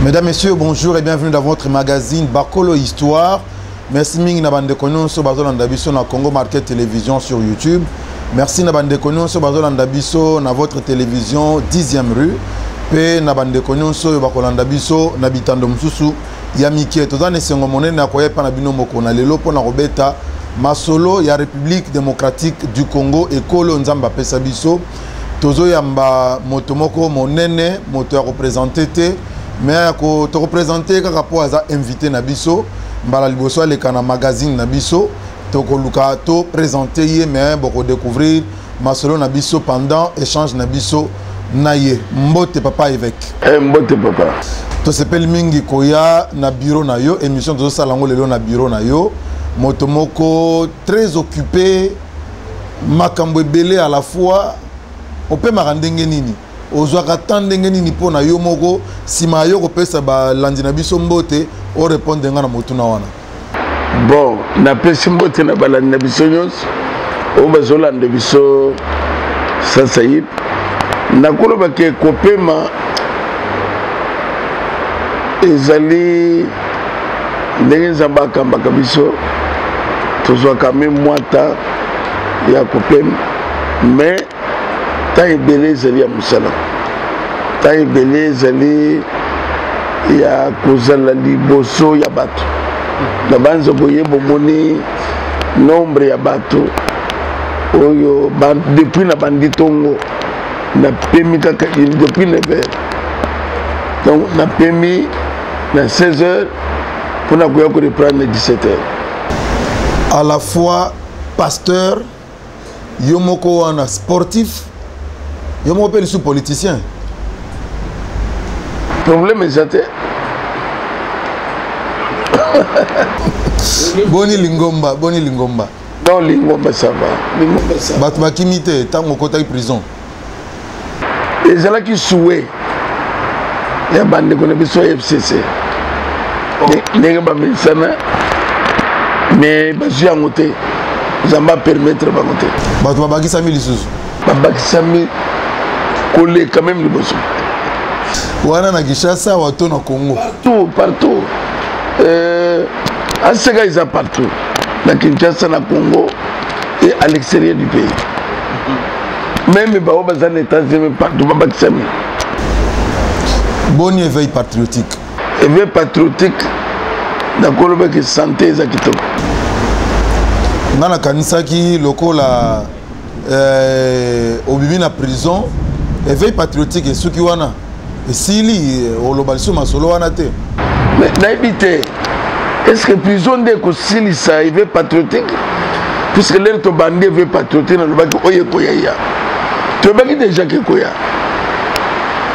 Mesdames, Messieurs, bonjour et bienvenue dans votre magazine Bakolo Histoire. Merci Ming Nabande Konon sur Bazolanda Bisso na Congo Market Télévision sur YouTube. Merci Nabande Konon sur Bazolanda Bisso na votre télévision 10e rue. Pe Nabande Konon sur Bakolanda Bisso na Bitando Msusu Yamike. Tozane sengo monene na koye pa na bino moko na lelo po na robeta masolo ya République démocratique du Congo et Kolo Nzamba pesa biso. Tozo yamba moto moko monene moto ya représenter te. Mais ko te représenter kaka po aza invité na biso mbala liboso aleka na magazine na biso to ko luka to présenter ye mais boko découvrir masolo na biso pendant échange na biso na ye mbote papa évêque mbote papa to s'appelle mingi koya na bureau na yo émission to salango lelo na bureau na yo moto moko très occupé makambo ebele à la fois on peut marandenge nini ozwaka tandenge nini po na yo moko sima yo kopesa ba landi na biso mbote o répondre nga na motuna wana bon na pesi mbote na balandi na biso nyonso o bazolanda biso sasa yip nakoloba ke kopema ezali ndenge nzambe akambaka biso tozwaka me mwata ya kopema mais ta ebele ezali ya mosala ta ebele ezali ya kozala liboso ya bato na banza boye bomoni nombre ya bato oyo depuis na bandi tongo na pemi kaka depuis 9h donc na pemi na 16h pour na koya ko reprendre 17h à la fois pasteur yomoko wana sportif yo mo peli sous politicien problème exacté boni lingomba non lingomba ça va bat bakimite tango kota prison ezala ki souhait ya bande ko na biso FCC ndenge ba misana mais bazu yango te zamba permettre bango te bat babakisa mi lisusu babakisa mi collé quand même le bosso. Wana na Kinshasa wato na Congo. Partout. À ce gars ils sont partout. Na Kinshasa na Congo et à l'extérieur du pays. Même bao bazan États-Unis partout babakisami. Bon éveil patriotique. Éveil patriotique na koloba ki santé za kitoko. Nana kanisa ki lokola obibi na prison. Éveil patriotique et souki wana et sili olobaliso masolo wana te mais naibité est-ce que prison de ko sili ça éveil patriotique puisque l'air to bandé éveil patriotique na lobaki oye koya ya to baki déjà ke koya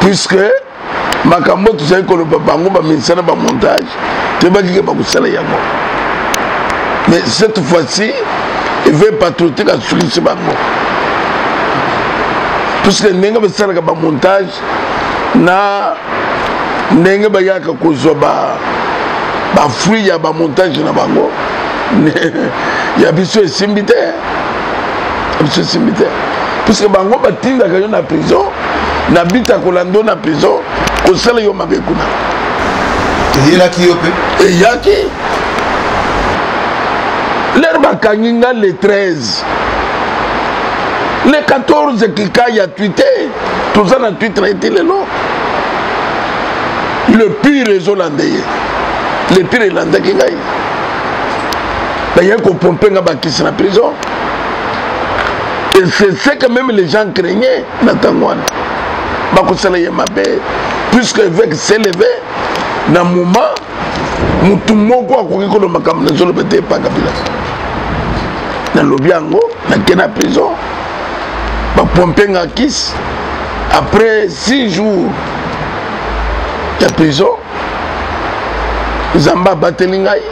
puisque makambo to sai ko loba bango ba minsana ba montage to baki ke ba kusala yango mais cette fois-ci éveil patriotique a souki bango puisque ndenge basalaka ba montage na ndenge bayaka kozwa ba fruit ya ba montage na bango ya biso esimbi te puisque bango batindaka yo na prison na bita kolando na prison kosala yo mabe kuna eyelaki yo pe eyaki l'air bakangi nga le 13 le 14 kika ya tweeté tout ça na tweet na été le pire réseau landais le pire landais qui gagne d'ailleurs qu'on pompe nga bakisi na prison et c'est ce que même les gens craignaient na tangwana bakosala ye mabe puisque avec s'élever na moment mutu moko akoki ko makambo na zolo bete pa kabila na lobiango na kena prison pompé nga kiss après 6 jours de prison zamba bateli ngai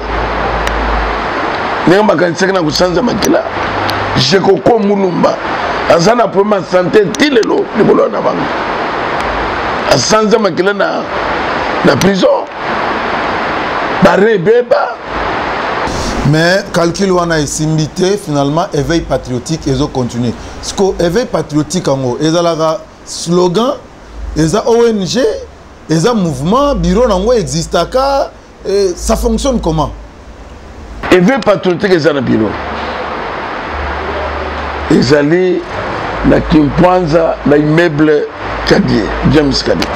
ndenge bakanisaki na kosanza makila jekoko mulumba aza na problème ya santé ti lelo likolo na bango asanza makila na prison barebeba mais calcul wana esimbi te finalement éveil patriotique ezo continuer parce que éveil patriotique ango ezalaka slogan eza ONG Et un mouvement, bureau nango existe ça fonctionne comment? Et veut patriotique et ça dans bureau. Ils allaient dans Kimpanza, dans l'immeuble Kadier, James Kadier.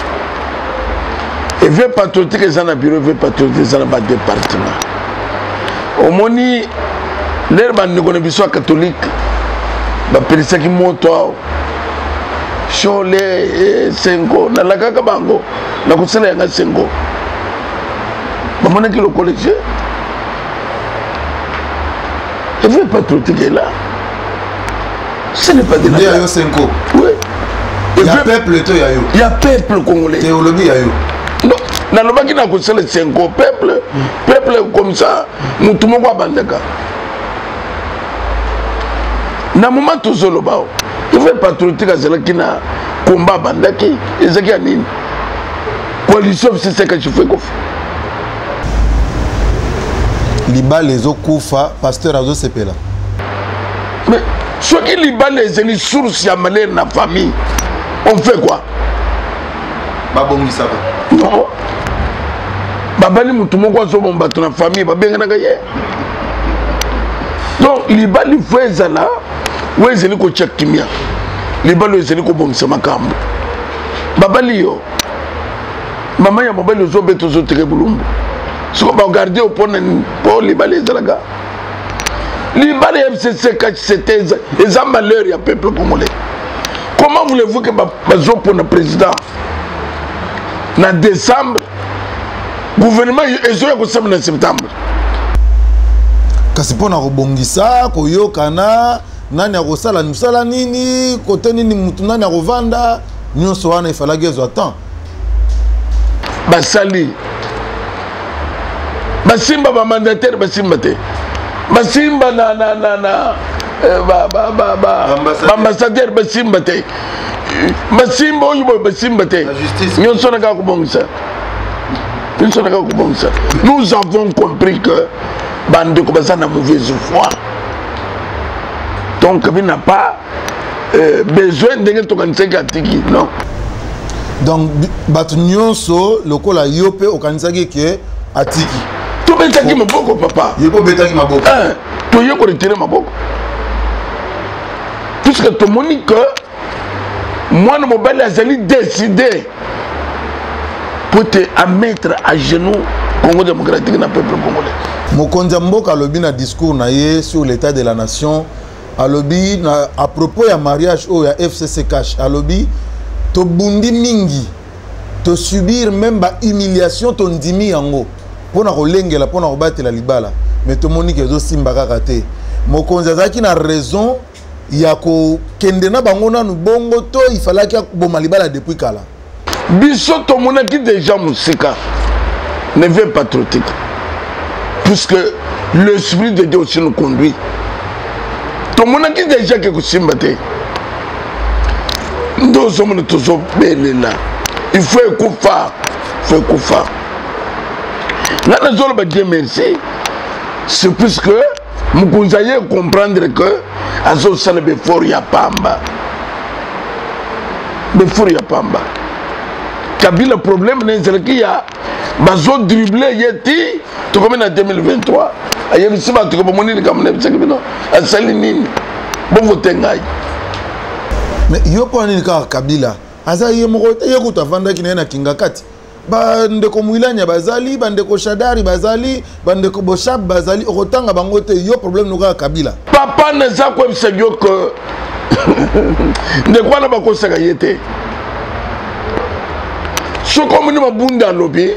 Et veut patriotique et ça dans bureau, veut patriotique et ça dans le département. Au moni, l'herbe ne connaît pas catholique. Ba pelisa ki moto Chole Sengo na la kaka bango na kusala yanga Sengo ba mona ki le collège et veut patriotique là ce n'est pas de la yayo Sengo oui il y a peuple to yayo il y a peuple congolais théologie yayo non na lobaki na kusala Sengo peuple comme ça mutu moko abandaka na moment tozolo bao il veut patriotique azela kina combat bandaki ezaki anini coalition c'est que je fais quoi liba les okufa pasteur azo sepela mais ce qui liba les eli source ya malheur na famille on fait quoi babongisa ba non babali mutu moko zo bomba na famille babengana ka ye donc liba li feza là ouais zeli ko check kimia libalo zeli ko bomisa makambo babali yo mama ya mobile zo beto zo tere bulumbu siko ba garder au pona pour libale zalaga libale FCC catch c'était les malheurs ya peuple congolais. Comment voulez-vous que bazo pour le président na décembre gouvernement ezo ya ko semana na septembre kasi pona kobongisa koyokana nani akosala musala nini kote nini mutu nani akovanda nyonso wana ifalaki ezwa temps basali basimba ba mandataire basimba te basimba na ambassadeur basimba te basimba oyo basimba te nyonso na kakobongisa nous avons compris que bande ko bazana mauvaise foi. Donc, il n'a pas besoin de tiki, non. Donc, Batnyonso, le col a yopé au Kansaki qui est Atiki. Tout le temps, ma boko, papa. Il faut bétaki ma boko. Tu y as retiré ma boko. Puisque tout le monde dit que moi, je me décidé pour te mettre à genoux Congo démocratique dans le peuple congolais. Mokonza Mboka alobi na discours na ye sur l'état de la nation. Alobi à propos ya mariage ou ya FCC cash alobi to bundi mingi to subir même ba humiliation to ndimi yango pona ko lengela pona ko batela libala mais to monique zo simba kaka te mokonza zaki na raison ya ko kende na bango na bongo to il fallait que boma libala depuis kala biso to monaki déjà musika ne veut patriotique puisque l'esprit de Dieu aussi nous conduit. Tout le monde a dit déjà que vous avez nous sommes tous là. Il faut écouter. Nous allons dire merci. C'est puisque nous allons comprendre que Azo Sane Before Yapamba. Kabila problème n'est qu'il y a bazo dribblé yeti tout comme en 2023 ayebi siba to ko monini kam ne bisaki bino asali nini bon voter ngai mais yo poni ka Kabila aza ye moko ye kuta vanda ki na kinga kati bande ko muilanya bazali bande ko shadari bazali bande ko boshab bazali okotanga bango te yo problème no ka Kabila papa ne za ko bisaki ko ne kwa na ba ko saka yete so comme ni mabunda lobi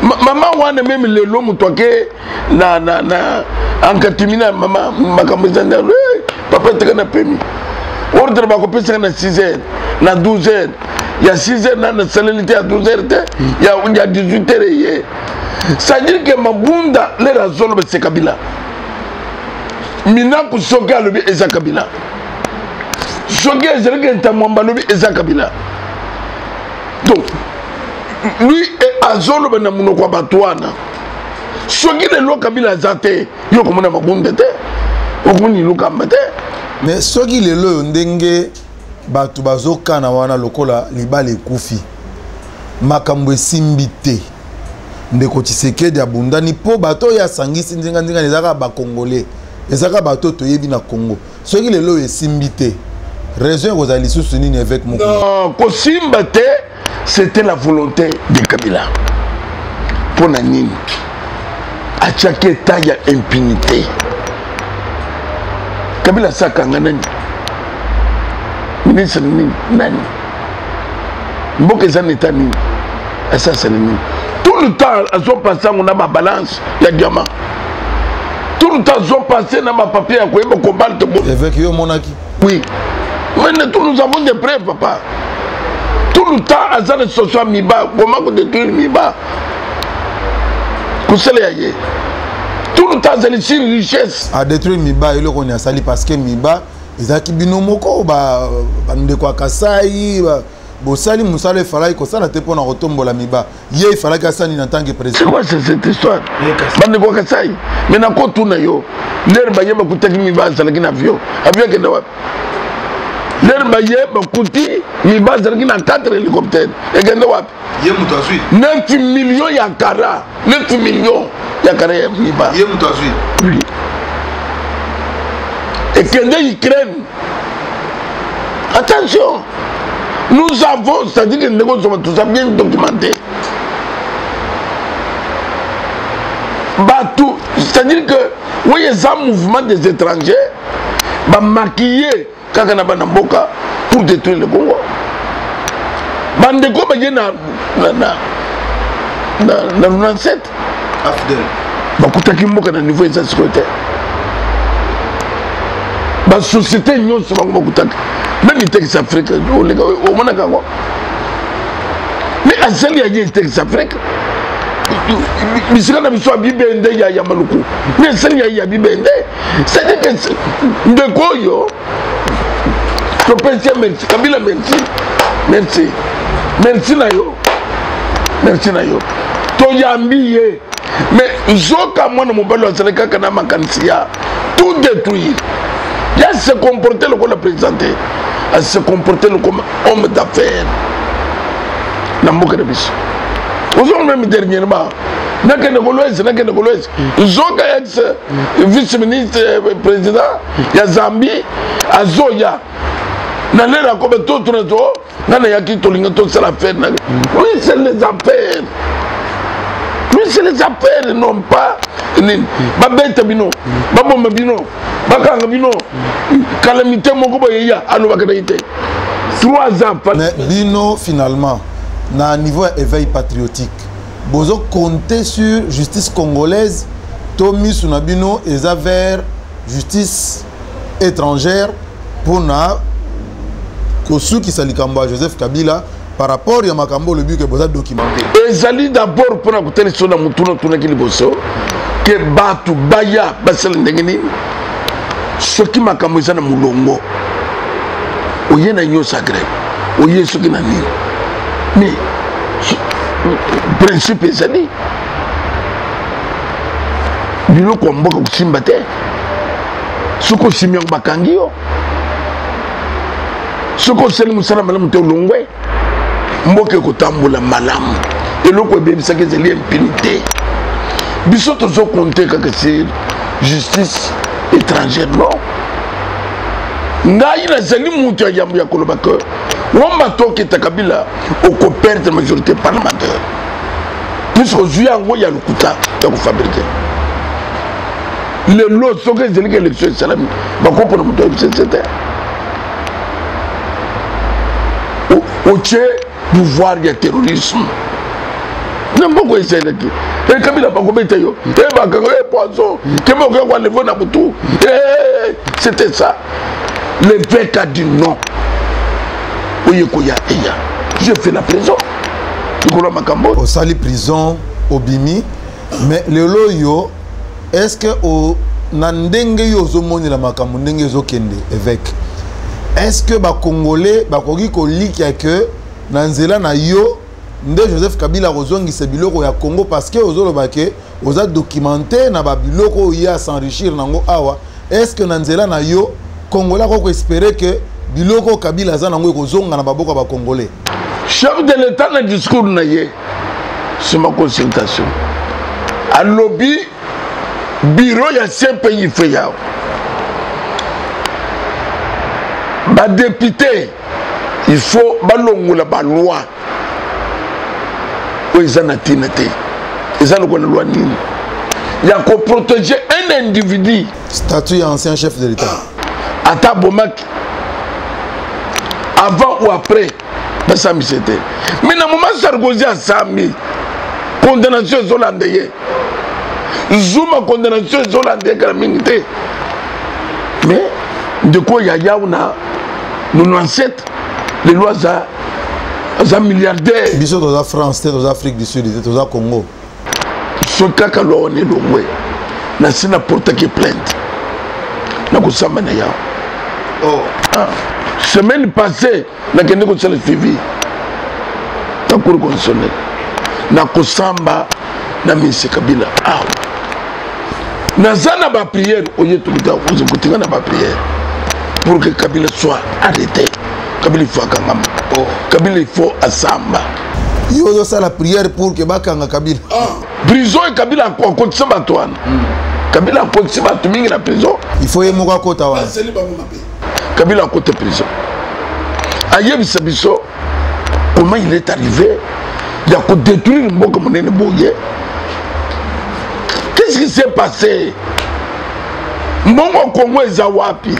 maman wana même le lomu toke na ankatimina maman makamuzanda papa tekana pemi ordre ba ko pesa na 6h na 12h ya 6h na salalité à 12h te ya 18h ye ça veut dire que mabunda le razolo be Kabila mina ku soka lobi eza Kabila soki ezalaki ntamwamba lobi eza Kabila donc lui et Azolo benamuno kwa batwana soki le lo Kabila zate yo komona mabunda te okomoni luka mbate mais soki le lo ndenge batu bazoka na wana lokola libale kufi makambo esimbi te ndeko Tshisekedi abundani po bato ya sangisi ndinga ezaka ba congolais ezaka bato toyebi na Congo soki lelo esimbi te raison ko za lisusu nini avec mon non ko simba te c'était la volonté de Kabila pour na nini à chaque état il y a impunité Kabila sakanga nani ministre nani mboka za état nini ça c'est nini tout le temps elles ont passé on a ma balance il y a diamant tout le temps elles ont passé dans ma papier à quoi me combattre avec yo monaki oui mais nous avons des preuves papa tout le temps elles ont social miba comment que détruire miba kusele tout le temps c'est une richesse à détruire miba et le qu'on a sali parce que miba ezaki binomoko ba ndeko akasai bosali musale falai ko sala te pona kotombola miba ye falai kasani na tangi président c'est quoi cette histoire bande ko kasai mais na ko tuna yo ler ba yeba kutaki miba sala kina avion ke dawa ler ba yeba kuti miba sala kina 4 hélicoptères et gende wapi ye muto asui 9 millions ya kara 9 millions ya kara ya miba ye muto asui oui et kende Ukraine attention. Nous avons, c'est-à-dire que nous avons tout ça bien documenté. C'est-à-dire que, oui, il y a un mouvement des étrangers, maquillé Kakanabanaboka pour détruire le Congo. Bandeko, il y a dans 97. Afdel. Bakutaki Mboka dans niveau de sa sécurité. La société, nous sommes Bakutaki. Même les Texas Afrique, au Monaco. Mais à celle il y a Texas Afrique. Mais si on a besoin de Bibende, il y a Yamaluku. Mais celle il y a Bibende. C'est-à-dire que de quoi yo? Je pense merci. Kabila merci. Merci. Merci na yo. Merci na yo. Toyambiye. Mais Zoka moi mon balo c'est le cas kana makansia. Tout détruire. Il a se comporter le comme présenté. À se comporter comme homme d'affaires. Dans mon cas de bis. Aujourd'hui même dernièrement, n'a que Négoloise. Zoka ex vice-ministre président, il y a Zambie, à Zoya. N'a l'air comme tout le monde. N'a yaki tolingato c'est l'affaire. Oui, c'est les affaires. Oui, c'est les affaires, non pas. Babette bino, babomba bino, bakanga bino, calamité moko boyeya, alo bakadaité. 3 ans. Mais bino finalement, na niveau éveil patriotique, bozo compter sur justice congolaise, Tomi Sunabino et vers justice étrangère pour na kosu qui salikamba Joseph Kabila. Par rapport à Makambo, le but que vous avez documenté. Et Zali d'abord pour la côté sur la moutouna qui est bosso, que Batu Baya Basel Ndengeni, ce qui m'a camusé dans Moulongo, au yen a yo sacré, au yen ce qui n'a ni. Mais, principe est Zali. Bilo Kombo Simbate, ce qu'on s'y met en Bakangio, ce qu'on s'est mis à Madame Tolongwe. Mboke kotambola malamu eloko ebebisa ke zeli impunité biso tozo compter kaka c'est justice étrangère non ngai na zeli mutu ya jambo ya koloba que wamba toke Kabila au ko perdre majorité parlementaire puisque zuya ngo ya lukuta ya ko fabriquer le lot soke zeli ke élection salami ba ko pour mutu c'était au pouvoir du terrorisme. N'importe quoi c'est là. Et Kabila pas combien yo. Et ba poisson. Que mon gars le vent na butu. C'était ça. Le peuple a dit non. Oyekoya eya. Je fais la prison. Nicolas Makambo. Au sali prison au Bimi. Mais le loyo est-ce que au nandenge yo zomoni la Makambo ndenge zo kende évêque. Est-ce que ba Congolais ba koki ko likia que Nanzela na yo nde Joseph Kabila rozongisa biloko ya Congo parce que ozoloba ke oza documenté na ba biloko ya s'enrichir nango awa est-ce que Nanzela na yo Congolais ko espérer que biloko Kabila za nango kozonga na baboko ba Congolais chef de l'État na discours na ye c'est ma consultation à lobby bureau ya CPI fait ya ba député il faut balongola ba loi o ezana tinate ezana ko loi nini ya ko protéger un individu statut ancien chef de l'État ata bomaki avant ou après basami c'était mais na moment Sarkozy a sami condamnation holandaise Zuma condamnation holandaise kala mingite mais de quoi ya yauna 97 les lois za milliardaires biso dans la France dans l'Afrique du Sud dans le Congo ce kaka lo on est longwe na sina porte qui plainte na kusamba na yao oh semaine passée na kende ko tsala suivi na cour constitutionnelle na kusamba na Mise Kabila na zana ba prière oye tukuta kuzingutinga na ba prière pour que Kabila soit arrêté. Kabila il faut akangama. Kabila il faut asamba. Yo ça la prière pour que bakanga Kabila. Prison et Kabila ko kotisa batwana. Kabila ko kotisa batu mingi na prison. Il faut yemoka kota wa. Kabila côté prison. Ayebi sabiso comment il est arrivé il a ko détruire mboka monene boye. Qu'est-ce qui s'est passé? Mbongo Congo eza wapi?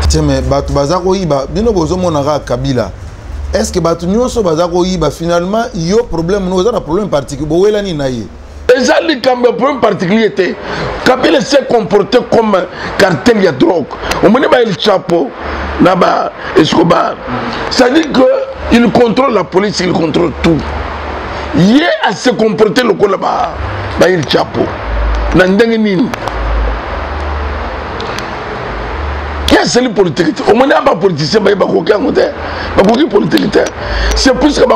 Tiens mais batu bazako iba bino bozo monaka Kabila. Est-ce que batu nyonso bazako iba finalement yo problème nous a un problème particulier bowela ni naye. Eza li kambe problème particulier té. Kabila s'est comporté comme cartel ya drogue. On m'a ba il chapeau na ba Escobar. Ça dit que il contrôle la police, il contrôle tout. Il a se comporter le ko là-bas ba il chapeau. Na ndenge nini? C'est le politique. Au moins, il n'y a pas de politicien, il n'y a pas de politique. C'est plus que je vais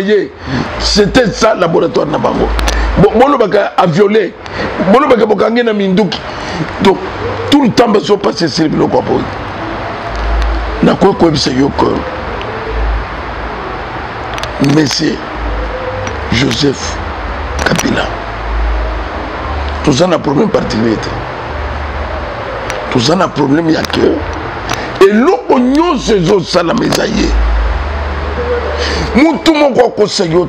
dire c'était ça le laboratoire. A violé. Donc, tout le temps, je vais passer sur le Kwapo. Monsieur Joseph Kabila. Tout ça n'a problème particulier. Tout ça n'a problème, il y a que. Et l'oignon, c'est ça la mésaillée. Tout le monde conseille que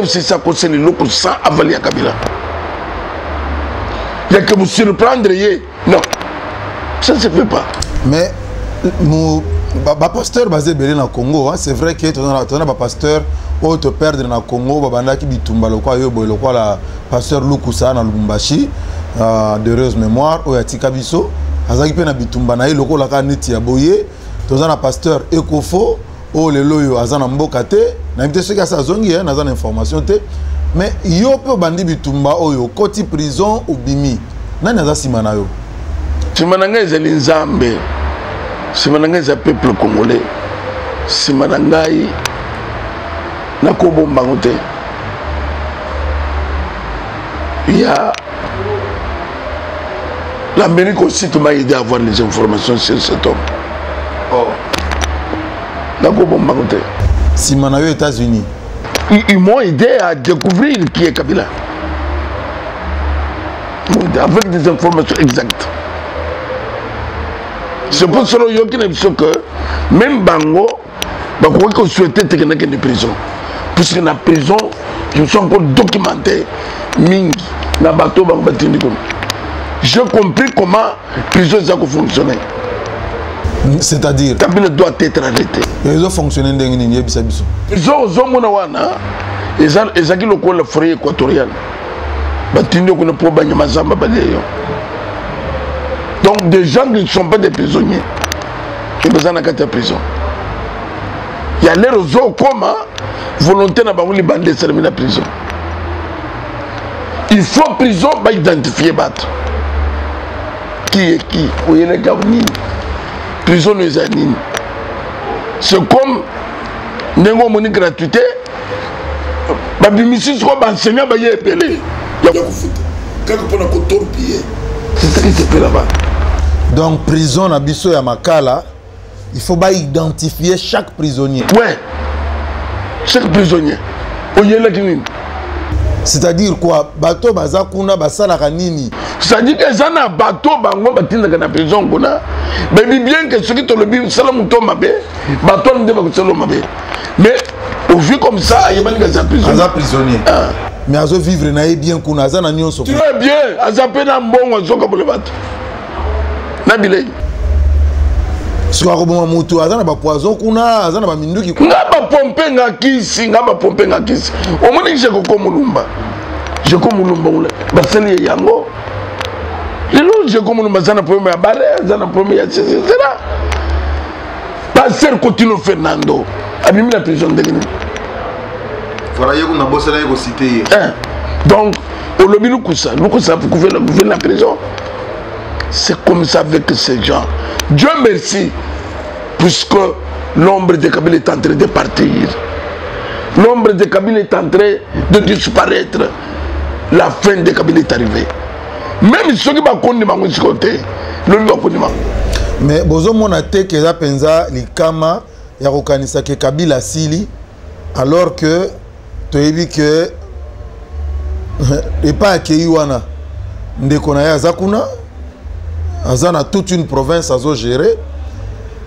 c'est ça qu'on sait les locaux sans avaler à Kabila. Il y a que vous surprendriez. Non, ça ne se fait pas. Mais, pasteur basé belé na Congo, c'est vrai que tu as un pasteur où te perdre na Congo, babanda qui bitumba le quoi la pasteur Lukusa na Lubumbashi, d'heureuse mémoire, où yati kabiso, azaki pe na bitumba na loko la ka neti ya boye, tu as un pasteur Ekofo, où le loyo azana mboka te, na mite ce que ça zongi na zana information te, mais yo pe bandi bitumba oyo koti prison ou bimi, nani aza simana yo? Simananga ezali nzambe. Simananga za peuple congolais. Simananga na kobomba ngote. Il y a l'Amérique aussi qui m'a aidé à avoir les informations sur cet homme. Oh. Na kobomba ngote. Simana yo États-Unis. Ils m'ont aidé à découvrir qui est Kabila. Avec des informations exactes. C'est pour cela que même Bango, on souhaitait que des prisons. Puisque dans la prison, ils sont encore documentés. J'ai compris comment la prison fonctionnait. C'est-à-dire Kabila doit être arrêté. Ils ont fonctionné dans les prison. Ils ont la forêt équatoriale. Donc des gens qui ne sont pas des prisonniers, ils ont besoin de prison. Il y a les réseaux comme volonté dans les bandes de la prison. Il faut prison pour identifier battre. Qui est qui? Où est le Gaboni? Prison nous est nini. C'est comme n'engo moni gratuité. Babimisi soit enseignant ba y épelé. Il y a beaucoup de quand on a torpillé. C'est ce qui se fait là-bas. Donc, prison à Bisso et Makala, il faut pas identifier chaque prisonnier. Ouais. Chaque prisonnier. C'est-à-dire quoi? Bateau bazakuna basala kanini. C'est-à-dire que ça n'a bateau bango batinda kana prison kuna. Mais bien que ce qui te le dit salam to mabe, bateau ne devait pas mabe. Mais au vu comme ça, il y a pas de prisonnier. Prisonnier. Mais azo vivre na bien kuna azana nyonso. Très bien, azape na mbongo zoka pour le bateau. Na bilei. Soit roboma moto azana ba poison kuna azana ba minduki kuna. Ngaba pompe ngakisi, ngaba pompe ngakisi. Omoni je ko mulumba. Je ko mulumba ule. Baseli yango. Lelo je ko mulumba zana premier bare, zana premier etc. Passer Coutinho Fernando. Abimi la prison de Guinée. Voilà, il y a une bosse là, il y a cité. Donc, au lobby nous cousin, pour gouverner la prison. C'est comme ça avec ces gens. Dieu merci, puisque l'ombre de Kabila est en train de partir. L'ombre de Kabila est en train de disparaître. La fin de Kabila est arrivée. Même ceux qui vont connaître ce côté, le lui va connaître. Mais bozo monate que za penza likama ya kokanisa ke Kabila sili alors que tu as vu que et pas accueilli wana ndeko na ya zakuna azana toute une province azo gérer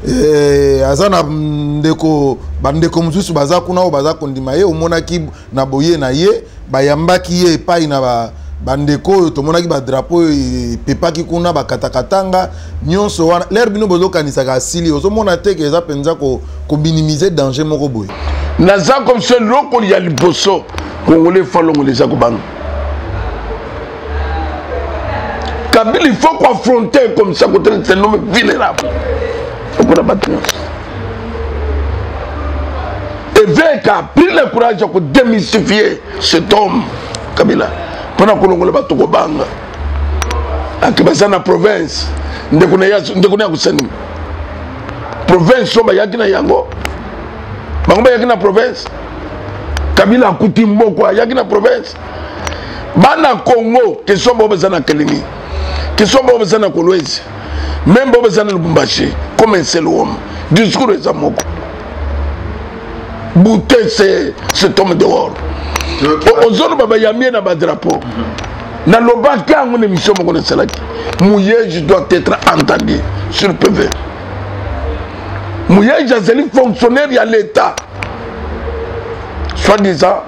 et azana ndeko bandeko mususu bazakuna o bazakondima ye omonaki na boye na ye bayambaki ye epai na bandeko tomonaki ba drapeau pepaki kuna bakatakatanga nyonso wana l'air bino bozo kanisaka asili ozomona te ke eza penza ko minimiser danger moko boye naza comme ce loko ya liboso congolais falongo les akobanga Kabila il faut confronter comme ça contre un homme vulnérable pour la bataille. Et Vek a pris le courage pour démystifier cet homme Kabila pendant que l'on le bat au banga à Kibasana province ndekuna kusani province soba yakina yango bango yakina province Kabila akuti mboko yakina province bana Congo que soba bezana kelini que soba bezana kolwezi même bezana Lubumbashi comme un seul homme discours de Zamoko bouter cet homme dehors ozolo baba yamie na ba drapeau na lobaka ngone mission moko na salaki Mouyej doit être entendu sur PV. Mouyej azali fonctionnaire à l'État soi-disant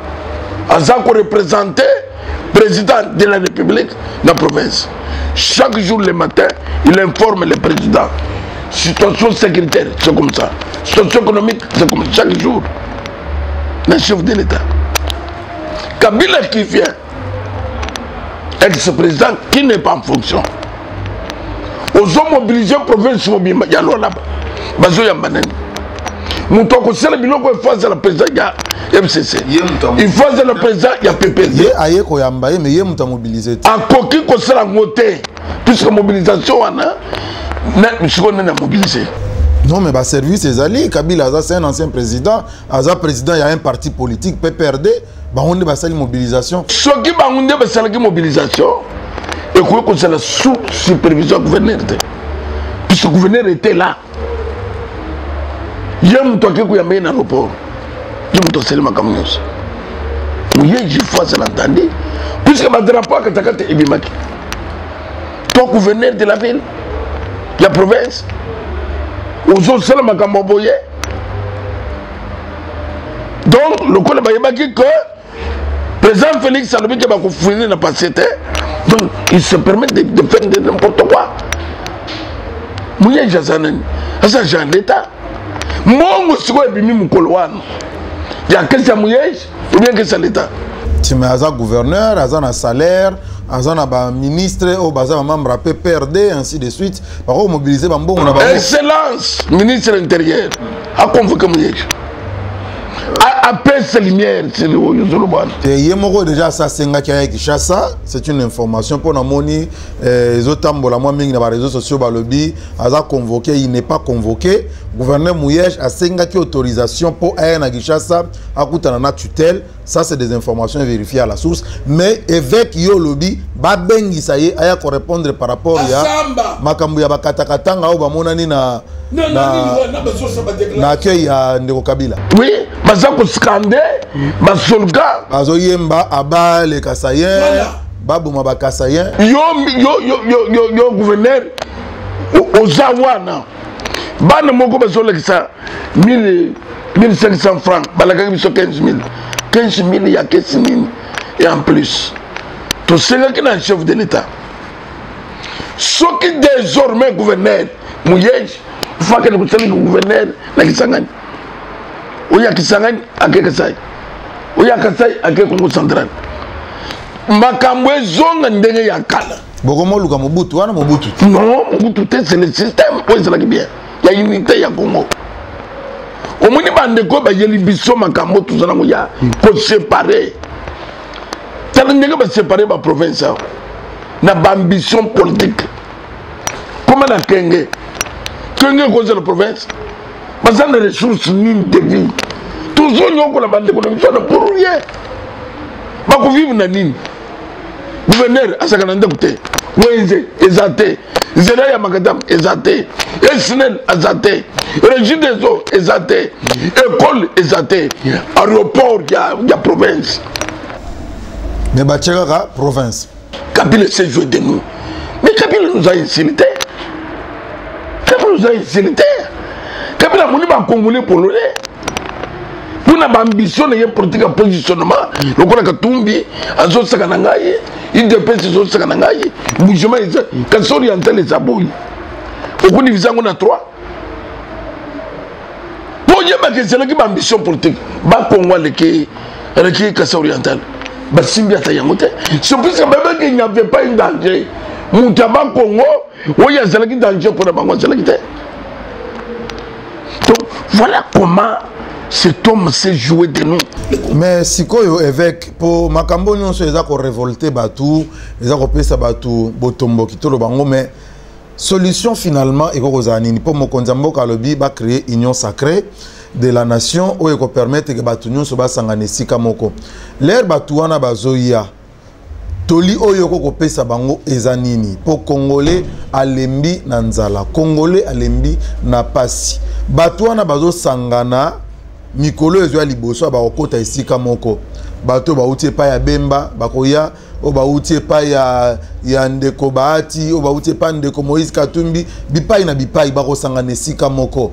azako représenté président de la République de la province. Chaque jour le matin il informe le président. Situation sécuritaire c'est comme ça, situation économique c'est comme ça. Chaque jour le chef de l'État Kabila qui vient, ex-président qui n'est pas en fonction. Aux hommes mobilisés province mobile, il y a là-bas. Bazo Yambanen. Nous avons fait le phase de la président, il y a MCC. Il phase de la président, il y a PPD. Aïe, ko yambaye, mais il y a mobilisé. En coquille, qu'on s'est moté, puisque la mobilisation, on a mobilisé. Non, mais le service, c'est Ali. Kabila, c'est un ancien président. Aza président, il y a un parti politique, PPRD. On a une mobilisation. Ce qui est une mobilisation, et que c'est la sous-supervision du gouverneur. Puisque le gouverneur était là. Il y a un toit qui est dans l'aéroport. Il y a un toit qui est dans l'aéroport. Il y a une fois, c'est l'entendu. Puisque le drapeau est Ebimaki. Toi, gouverneur de la ville, de la province, aux autres, c'est le Makamboboye. Donc, le col de que le président Félix Salomé qui va fournir la passette, donc il se permet de faire n'importe quoi. Mouya Jazanen, ça c'est l'État. Moi, je suis venu il y a quelqu'un Mouyej ou bien que c'est l'État. Tu mets un gouverneur, un salaire, un ministre, un membre PPRD, ainsi de suite. Par contre, mobiliser un bon. Excellence, ministre intérieur, a convoqué Mouyej. apesa lumière c'est le Yozoloban. Et Yemoko déjà ça sengaki ya Kinshasa, c'est une information pour namoni ezotambola moi mingi na ba réseaux sociaux balobi aza convoqué, il n'est pas convoqué. Gouverneur Mouyej a sengaki autorisation pour aller na Kinshasa akutana na tutelle, ça c'est des informations vérifiées à la source, mais évêque Yolobi ba bengi ça y est aya ko répondre par rapport ya makambu ya bakatakatanga au bamonani na accueil à Ndeko Kabila. Oui, baza ko scandé, basolga, bazoyemba aba les Kassayen, babuma ba Kassayen. Yo gouverneur Ozawana. Bana moko bazolekisa 1500 francs, balaka biso 15 000. 15 000 ya 15 000 et en plus. Tout ça qui est un chef de l'État. Ce qui désormais gouverneur Mouyej, il faut que le gouverneur na Kisangani. Oya Kisangani ake Kasai. Oya Kasai ake Congo central. Makambo zonga ndenge ya kala. Bogomo luka Mobutu wana Mobutu. Non, Mobutu c'est le système. Oui, c'est là qui bien. Il y a unité ya Congo. Au moins bande ko ba yeli biso makambo tout ça na moya ko séparer. Tellement ndenge ba séparer ba province. Na ambition politique. Comment la Kenge cause de la province, mais ça les ressources nulles de vie. Toujours nous avons la bande de l'économie pour rien. Mais qu'on vive dans l'île. Gouverneur à sa grande côté. Ouenze, Ezate. Zeraya Makadam, Ezate. Esnel, Ezate. Régime des eaux, Ezate. École, Ezate. Aéroport, il y a province. Mais Bachera, province. Kabila s'est joué de nous. Mais Kabila nous a insultés. Kabila nous a insultés. Kabila nous a congolais polonais. Pour notre ambition, il y a un politique de positionnement. Le Kona Katumbi, Azo Sakanangaye, il dépêche Azo Sakanangaye, Moujema, Kasso oriental et Zabouille. Au coup de visa, on a 3. Pour y avoir une ambition politique, Bas Congo, le Kasso oriental. C'est plus qu'il n'y avait pas un danger. Moutaba Congo, où il y a un danger pour la banque. Donc voilà comment cet homme s'est joué de nous. Mais si quoi évêque pour Makambo nous sommes révoltés batou, ils ont repris ça batou botombo qui le bango mais solution finalement et quoi zanini pour mon konzambo kalobi ba créer union sacrée de la nation où il peut permettre que batunyo soba sanganesi kamoko l'air batuana bazoya toli oyo ko pesa bango ezanini pour congolais alembi na nzala congolais alembi na pasi batuana bazo sangana mikolo ezo liboso ba okota esika moko bato ba utie pa ya Bemba bakoya o ba utie pa ya Ndeko Bahati o ba utie pa Ndeko Moïse Katumbi bipai na bipai ba ko sangana esika moko.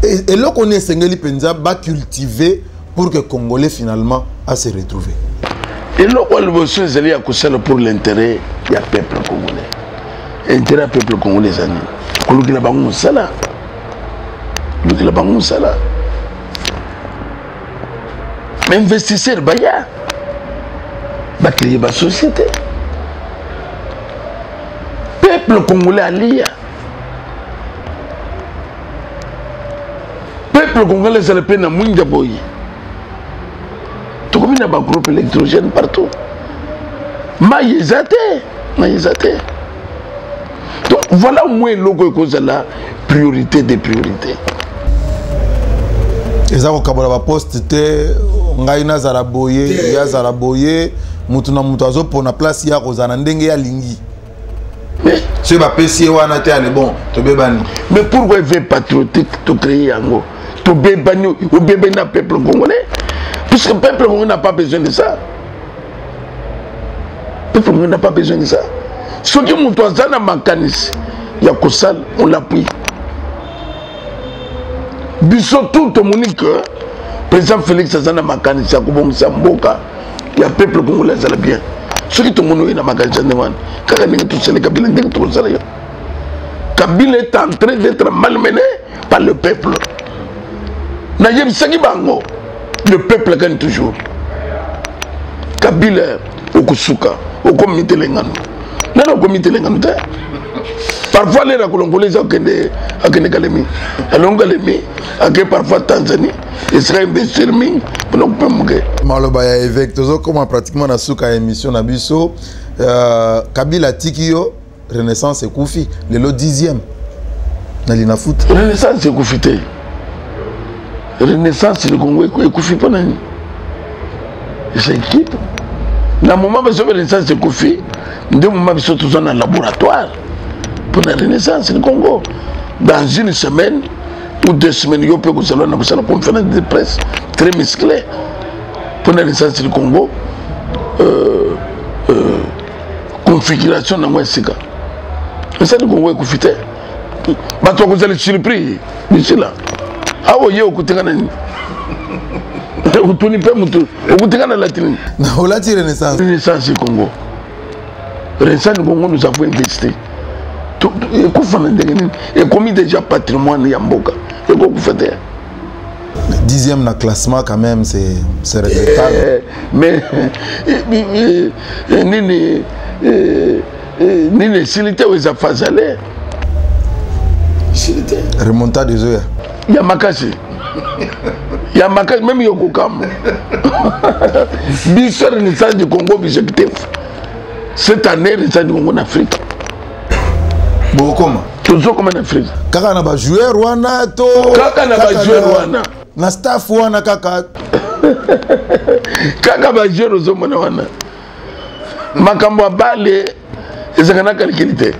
Et là qu'on est sengeli penza ba cultiver pour que Congolais finalement a se retrouver. Et là on le besoin c'est pour l'intérêt du peuple congolais. Intérêt du peuple congolais zani. Kuluki la bango sala. Kuluki la bango sala. Mais investisseur baya ba créer ba société. Peuple congolais alia. Le Congolais c'est le pays de Boy. Tout comme il y a un groupe électrogène partout. Maïzate. Donc voilà au moins le logo que la priorité des priorités. Et ça, quand on a posté, on a une zaraboye, ya zaraboye, mutuna mutazo pour na place ya rozana ndenge ya lingi. C'est pas PC wana te ale bon, to bebani. Mais pourquoi il veut patriotique to créer yango? To bebani ou bebani na peuple congolais? Puisque le peuple congolais n'a pas besoin de ça. Le peuple congolais n'a pas besoin de ça. Ce qui monte à na makanis, ya kosal, on l'appuie. Biso tout le monde que président Félix Azana makanis, ya kubong samboka, ya peuple congolais ça bien. Ce qui tout le monde est na makanis demande. Quand on est tous les Kabila, Kabila est en train d'être malmené par le peuple. Nayem Sagibango, le peuple gagne toujours. Kabila, au Kusuka, au comité Lengano. Non, au comité Lengano. Parfois, les Congolais ont akene Kalemi alongo Kalemi ake parfois Tanzanie et sera investir mingi donc pas muke maloba ya évêque tozo comment pratiquement na suka émission na biso Kabila tikio Renaissance ekufi lelo 10e na lina foot Renaissance ekufi te Renaissance le Congo ekufi pas nani c'est équipe na moment baso Renaissance ekufi nde moment biso tozo na laboratoire pour la Renaissance le Congo dans une semaine ou 2 semaines yo peut que ça na la conférence de presse très musclée pour la Renaissance du Congo configuration na moi sika ça le Congo ekufi te bato ko zali surpris d'ici là awo ye okutingana ni utuni pe mutu okutingana latini na olati Renaissance du Congo Renaissance du Congo nous avons investi ekufana ndenge nini ekomi déjà patrimoine ya mboka ekufa te 10e na classement quand même c'est regrettable mais nini silité weza fazale silité remontada des heures ya makasi même yokokamo biso Renaissance du Congo objectif cette année Renaissance du Congo en Afrique bokoma toujours comme en Afrique kaka na ba joueur wana to kaka na ba joueur wana na staff wana kaka ba joueur ozomona wana makambo bale ezakana calculité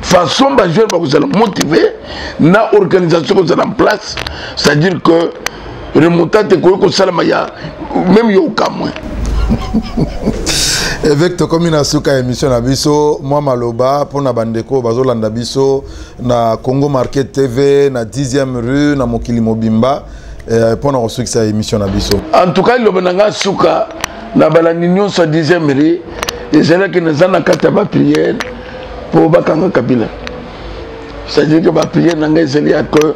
façon ba joueur ba kozala motivé na organisation kozala en place c'est-à-dire que remontade ko salama ya même yo kamwe Évêque tokomi na suka émission na biso moi maloba pona bandeko bazolanda biso na Congo Market TV na 10e rue na mokili mobimba pona kosuka émission na biso en tout cas le benanga suka na balandi nyonso 10e rue ezala que nous na kata ba prière pour bakanga Kabila c'est-à-dire que ba prière nanga ezali que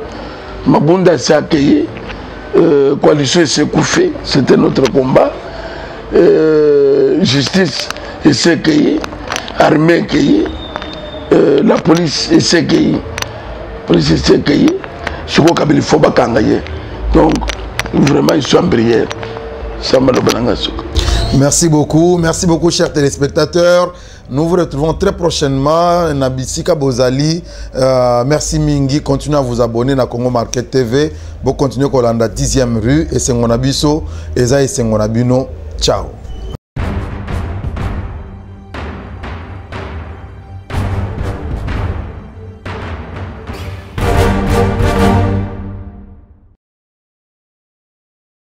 mabunda s'est accueilli coalition s'est coupée c'était notre combat justice et CKI, armée qui la police et CKI, police et CKI, je crois qu'il faut pas kangaye. Donc vraiment ils sont en prière. Merci beaucoup chers téléspectateurs. Nous vous retrouvons très prochainement na Bisika Bozali. Merci mingi, continuez à vous abonner na Congo Market TV. Bon continuez Kolanda 10e rue et Sengonabiso, Eza et Sengonabino. Ciao.